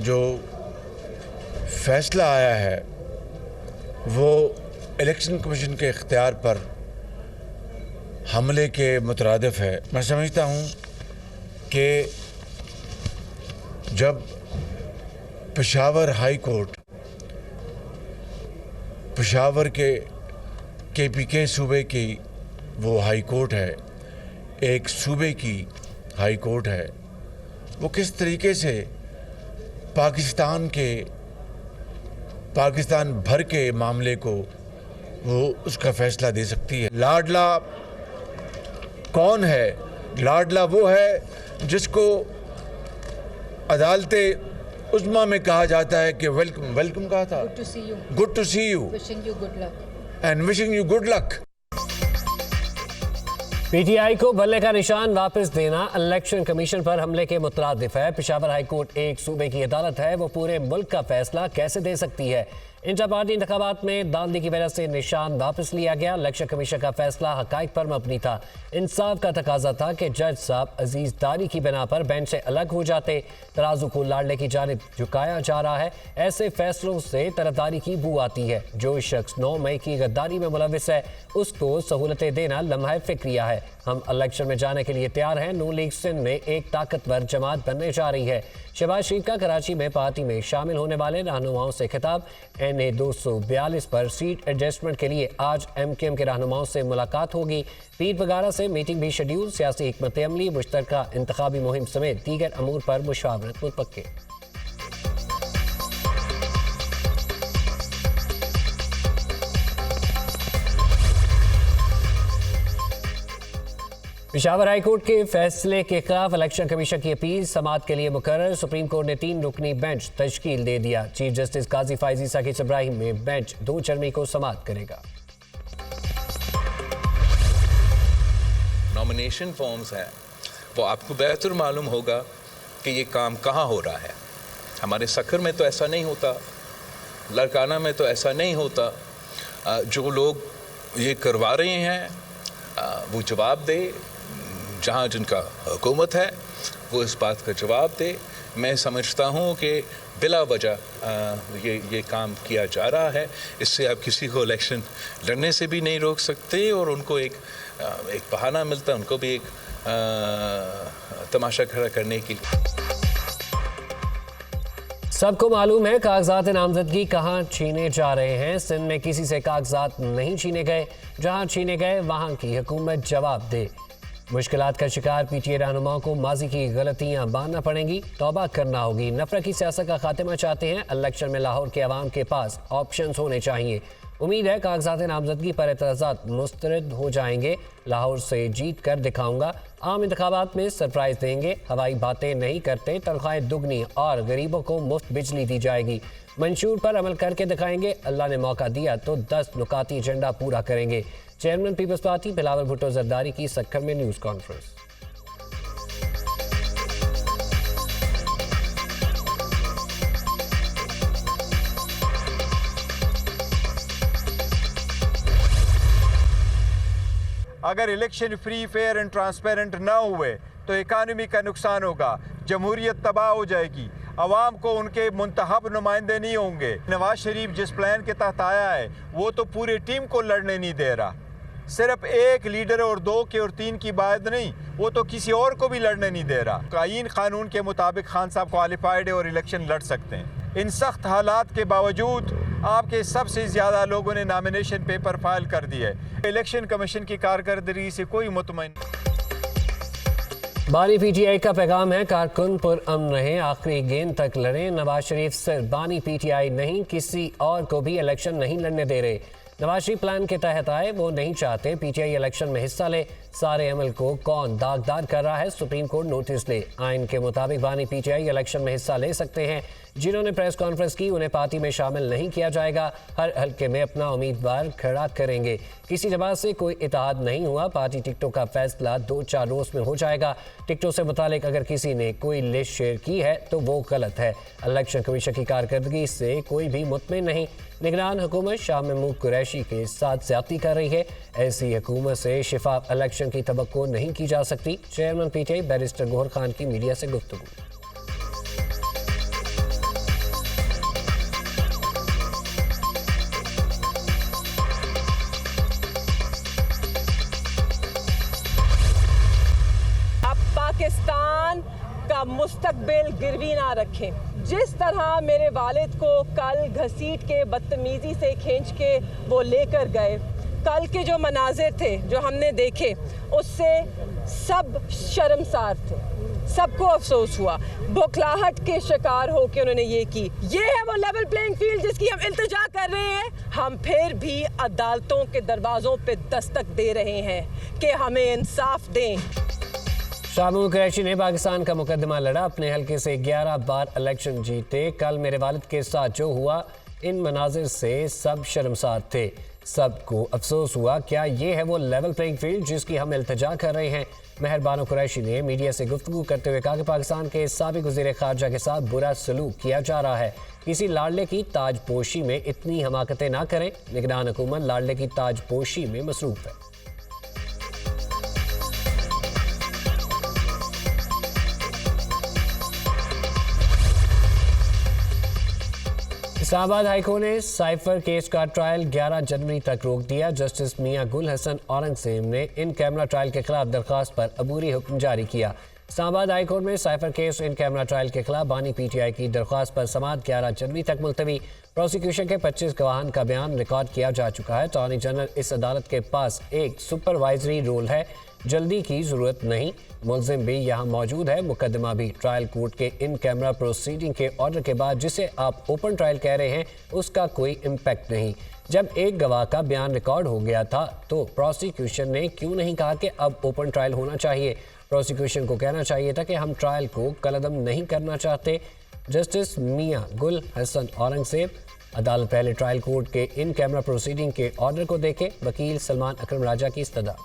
जो फैसला आया है वो इलेक्शन कमीशन के इख्तियार पर हमले के मुतरादिफ है। मैं समझता हूँ कि जब पेशावर हाई कोर्ट पेशावर के KPK सूबे की वो हाई कोर्ट है, एक सूबे की हाई कोर्ट है, वो किस तरीके से पाकिस्तान भर के मामले को वो उसका फैसला दे सकती है। लाडला कौन है? लाडला वो है जिसको अदालते उस्मा में कहा जाता है कि वेलकम कहा था, good to see you and wishing you good luck. PTI को बल्ले का निशान वापस देना इलेक्शन कमीशन पर हमले के मुतरादिफ है। पेशावर हाई कोर्ट एक सूबे की अदालत है, वो पूरे मुल्क का फैसला कैसे दे सकती है? इंटर पार्टी इंतखाबात में दांधी की वजह से निशान वापस लिया गया। इलेक्शन कमीशन का फैसला हकाइक पर मबनी था। इंसाफ का तकाजा था कि जज साहब अजीज दारी की बिना पर बेंच से अलग हो जाते। तराजू को लाडले की जानिब झुकाया जा रहा है। ऐसे फैसलों से तरफदारी की बू आती है। जो शख्स 9 मई की गद्दारी में मुलविस है उसको सहूलतें देना लम्हा फिक्रिया है। हम इलेक्शन में जाने के लिए तैयार हैं। नून लीग सिंध में एक ताकतवर जमात बनने जा रही है। शहबाज शरीफ का कराची में पार्टी में शामिल होने वाले रहनुमाओं से खिताब। NA 242 पर सीट एडजस्टमेंट के लिए आज MKM के रहनुमाओं से मुलाकात होगी। पीर बगारा से मीटिंग भी शेड्यूल। सियासी हिकमत अमली, मुश्तरका इंतखाबी मुहिम समेत दीगर अमूर पर मुशावरत मुतवक्के। पेशावर हाई कोर्ट के फैसले के खिलाफ इलेक्शन कमीशन की अपील समाअत के लिए मुकर्रर। सुप्रीम कोर्ट ने 3 रुकनी बेंच तश्कील दे दिया। चीफ जस्टिस काजी फायजी साकिब इब्राहिम में बेंच 2 जनवरी को समाअत करेगा। नॉमिनेशन फॉर्म्स हैं, वो आपको बेहतर मालूम होगा कि ये काम कहाँ हो रहा है। हमारे सखर में तो ऐसा नहीं होता, लड़काना में तो ऐसा नहीं होता। जो लोग ये करवा रहे हैं वो जवाब दे, जहाँ जिनका हुकूमत है वो इस बात का जवाब दे। मैं समझता हूँ कि बिला वजह ये काम किया जा रहा है। इससे आप किसी को इलेक्शन लड़ने से भी नहीं रोक सकते और उनको एक बहाना मिलता है, उनको भी एक तमाशा खड़ा करने के लिए। सबको मालूम है कागजात नामजदगी कहाँ छीने जा रहे हैं। सिंध में किसी से कागजात नहीं छीने गए, जहाँ छीने गए वहाँ की हुकूमत जवाब दे। मुश्किलात का शिकार PTA रहनुमाओं को माजी की गलतियां मानना पड़ेंगी, तौबा करना होगी। नफरत की सियासत का खात्मा चाहते हैं। इलेक्शन में लाहौर के अवाम के पास ऑप्शंस होने चाहिए। उम्मीद है कागजात नामजदगी पर एतराज़ात मुस्तरद हो जाएंगे। लाहौर से जीत कर दिखाऊंगा, आम इंतखाबात में सरप्राइज देंगे। हवाई बातें नहीं करते, तनख्वाहें दुगनी और गरीबों को मुफ्त बिजली दी जाएगी। मंशूर पर अमल करके दिखाएंगे। अल्लाह ने मौका दिया तो 10 नुकाती एजेंडा पूरा करेंगे। Chairman Peoples Party Bilawal Bhutto Zardari की सक्खर में न्यूज़ कॉन्फ्रेंस। अगर election free, fair and transparent ना हुए तो इकानमी का नुकसान होगा, जमहूरियत तबाह हो जाएगी, अवाम को उनके मुंतखब नुमाइंदे नहीं होंगे। नवाज शरीफ जिस प्लान के तहत आया है वो तो पूरी टीम को लड़ने नहीं दे रहा। सिर्फ एक लीडर और 2 के और 3 की बात नहीं, वो तो किसी और को भी लड़ने नहीं दे रहा। आईन कानून के मुताबिक खान साहब क्वालिफाइड है और इलेक्शन लड़ सकते हैं। इन सख्त हालात के बावजूद आपके सबसे ज़्यादा लोगों ने नॉमिनेशन पेपर फाइल कर दिए। इलेक्शन कमीशन की कारकर्दगी से कोई मुतमईन। बानी PTI का पैगाम है, कारकुन पुरअमन रहें, आखिरी गेंद तक लड़ें। नवाज शरीफ सिर्फ बानी PTI नहीं, किसी और को भी इलेक्शन नहीं लड़ने दे रहे। नवाज शरीफ प्लान के तहत आए, वो नहीं चाहते PTI इलेक्शन में हिस्सा ले। सारे अमल को कौन दागदार कर रहा है, सुप्रीम कोर्ट नोटिस ले। आइन के मुताबिक बानी PTI इलेक्शन में हिस्सा ले सकते हैं। जिन्होंने प्रेस कॉन्फ्रेंस की उन्हें पार्टी में शामिल नहीं किया जाएगा। हर हल्के में अपना उम्मीदवार खड़ा करेंगे। किसी जमात से कोई इत्तेहाद नहीं हुआ। पार्टी टिकटों का फैसला 2-4 रोज में हो जाएगा। टिकटों से मुतालिक अगर किसी ने कोई लिस्ट शेयर की है तो वो गलत है। इलेक्शन कमीशन की कारकर्दगी से कोई भी मुतमिन नहीं। निगरान हुकूमत शाह महमूद कुरैशी के साथ ज्यादती कर रही है। ऐसी हुकूमत से शिफाफ इलेक्शन की तवक्को नहीं की जा सकती। Chairman PTI barrister Gohar Khan की मीडिया से गुफ्तगू। तक बेल गिरवी ना रखें। जिस तरह मेरे वालिद को कल घसीट के बदतमीज़ी से खींच के वो लेकर गए, कल के जो मनाजिर थे जो हमने देखे उससे सब शर्मसार थे, सबको अफसोस हुआ, बौखलाहट के शिकार हो के उन्होंने ये की। ये है वो लेवल प्लेइंग फील्ड जिसकी हम इल्तिजा कर रहे हैं। हम फिर भी अदालतों के दरवाज़ों पे दस्तक दे रहे हैं कि हमें इंसाफ दें। शामू कुरैशी ने पाकिस्तान का मुकदमा लड़ा, अपने हल्के से 11 बार इलेक्शन जीते। कल मेरे वालिद के साथ जो हुआ, इन मनाजिर से सब शर्मसार थे, सबको अफसोस हुआ। क्या ये है वो लेवल प्लेइंग फील्ड जिसकी हम इल्तिजा कर रहे हैं? मेहरबानो कुरैशी ने मीडिया से गुफ्तगू करते हुए कहा कि पाकिस्तान के साबिक वज़ीर ख़ारजा के साथ बुरा सलूक किया जा रहा है। किसी लाडले की ताजपोशी में इतनी हमाकतें ना करें। निगरान हुकूमत लाडले की ताजपोशी में मसरूफ़ है। इस्लामाबाद हाईकोर्ट ने साइफर केस का ट्रायल 11 जनवरी तक रोक दिया। जस्टिस मियां गुल हसन औरंगजेब ने इन कैमरा ट्रायल के खिलाफ दरख्वास्त पर अबूरी हुक्म जारी किया। इस्लामाबाद हाईकोर्ट में cipher case in camera trial के खिलाफ बानी पीटीआई की दरख्वास्त पर समाअत 11 जनवरी तक मुलतवी। प्रोसिक्यूशन के 25 गवाहान का बयान रिकॉर्ड किया जा चुका है। अटॉर्नी जनरल इस अदालत के पास एक सुपरवाइजरी रोल है, जल्दी की जरूरत नहीं। मुलजिम भी यहाँ मौजूद है, मुकदमा भी। ट्रायल कोर्ट के इन कैमरा प्रोसीडिंग के ऑर्डर के बाद जिसे आप ओपन ट्रायल कह रहे हैं उसका कोई इम्पैक्ट नहीं। जब एक गवाह का बयान रिकॉर्ड हो गया था तो प्रोसिक्यूशन ने क्यों नहीं कहा कि अब ओपन ट्रायल होना चाहिए? प्रोसिक्यूशन को कहना चाहिए था कि हम ट्रायल को कलअदम नहीं करना चाहते। जस्टिस मियां गुल हसन औरंगजेब, अदालत पहले ट्रायल कोर्ट के इन कैमरा प्रोसीडिंग के ऑर्डर को देखे। वकील सलमान अकरम राजा की इस्तदा।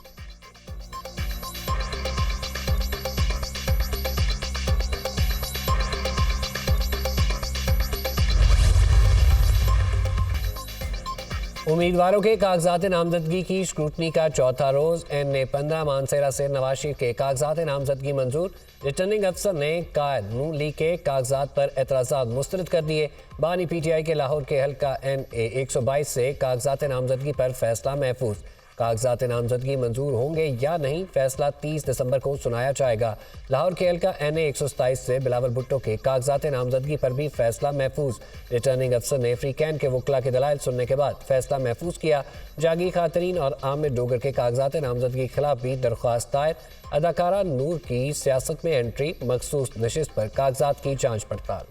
उम्मीदवारों के कागजात नामजदगी की स्क्रूटनी का चौथा रोज एन 15 मानसेरा से नवाज शरीफ के कागजात नामजदगी मंजूर। रिटर्निंग अफसर ने कायद नून लीग के कागजात पर एतराज़ात मुस्तरद कर दिए। बानी पीटीआई के लाहौर के हल्का NA 122 से कागजात नामजदगी पर फैसला महफूज। कागजात नामजदगी मंजूर होंगे या नहीं, फैसला 30 दिसंबर को सुनाया जाएगा। लाहौर के हल्का NA 127 से बिलावल भुट्टो के कागजात नामजदगी पर भी फैसला महफूज। रिटर्निंग अफसर ने फ्री कैन के वकला के दलाइल सुनने के बाद फैसला महफूज किया। जागी खातरीन और आमिर डोगर के कागजात नामजदगी के खिलाफ भी दरख्वास्त दायर। अदाकारा नूर की सियासत में एंट्री, मखसूस नशिस्त पर कागजात की जाँच पड़ताल।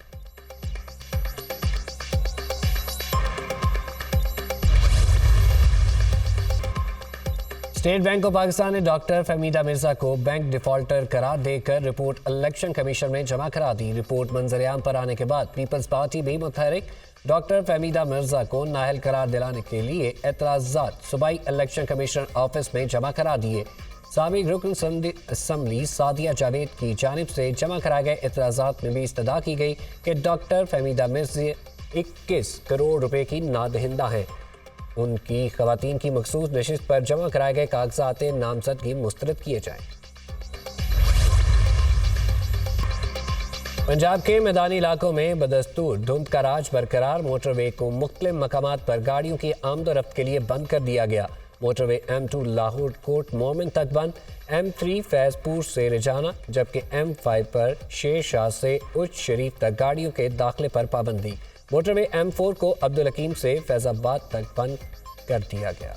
स्टेट बैंक ऑफ पाकिस्तान ने डॉक्टर फहमीदा मिर्जा को बैंक डिफॉल्टर करार देकर रिपोर्ट इलेक्शन कमीशन में जमा करा दी। रिपोर्ट मंजर-ए-आम पर आने के बाद पीपल्स पार्टी भी मुतहरिक। डॉक्टर फहमीदा मिर्जा को नाअहल करार दिलाने के लिए एतराज़ात सूबाई इलेक्शन कमीशनर ऑफिस में जमा करा दिए। साबिक रुकन असम्बली सादिया जावेद की जानिब से जमा कराए गए एतराज़ात में भी इस्तदा की गई कि डॉक्टर फहमीदा मिर्जा 21 करोड़ रुपए की नादहिंदा हैं। उनकी खवातीन की मखसूस नशिस्त पर जमा कराए गए कागजात नामजदगी मुस्तरद किए जाएं। पंजाब के मैदानी इलाकों में बदस्तूर धुंध का राज बरकरार। मोटरवे को मुख्तलिफ मकामात पर गाड़ियों की आमदोरफ्त के लिए बंद कर दिया गया। मोटरवे M2 लाहौर कोट मोमिन तक बंद, M3 फैजपुर से रिजाना, जबकि M5 पर शेर शाह से उच्च शरीफ तक गाड़ियों के दाखिले पर पाबंदी। मोटरवे M4 को अब्दुल हकीम से फैजाबाद तक बंद कर दिया गया।